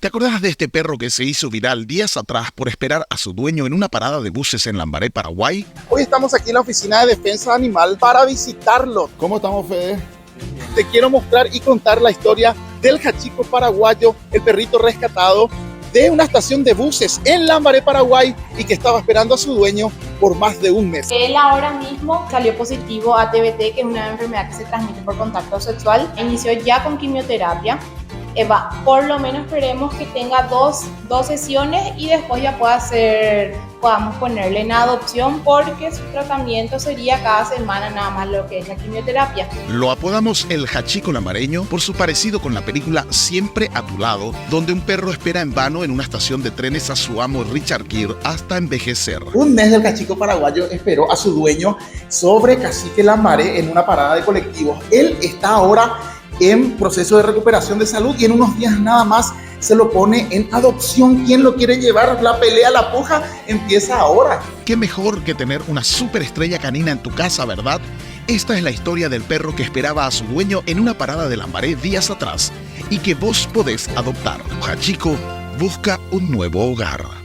¿Te acordás de este perro que se hizo viral días atrás por esperar a su dueño en una parada de buses en Lambaré, Paraguay? Hoy estamos aquí en la Oficina de Defensa Animal para visitarlo. ¿Cómo estamos, Fede? Te quiero mostrar y contar la historia del Hachiko paraguayo, el perrito rescatado de una estación de buses en Lambaré, Paraguay, y que estaba esperando a su dueño por más de un mes. Él ahora mismo salió positivo a TBT, que es una enfermedad que se transmite por contacto sexual. Inició ya con quimioterapia. Por lo menos esperemos que tenga dos sesiones y después ya podamos ponerle en adopción, porque su tratamiento sería cada semana nada más lo que es la quimioterapia. Lo apodamos el Hachiko lambareño por su parecido con la película Siempre a tu lado, donde un perro espera en vano en una estación de trenes a su amo Richard Gere hasta envejecer. Un mes del Hachiko paraguayo esperó a su dueño sobre Cacique Lambaré en una parada de colectivos. Él está ahora en proceso de recuperación de salud y en unos días nada más se lo pone en adopción. ¿Quién lo quiere llevar? La pelea, la puja empieza ahora. Qué mejor que tener una superestrella canina en tu casa, ¿verdad? Esta es la historia del perro que esperaba a su dueño en una parada de Lambaré días atrás y que vos podés adoptar. Hachiko busca un nuevo hogar.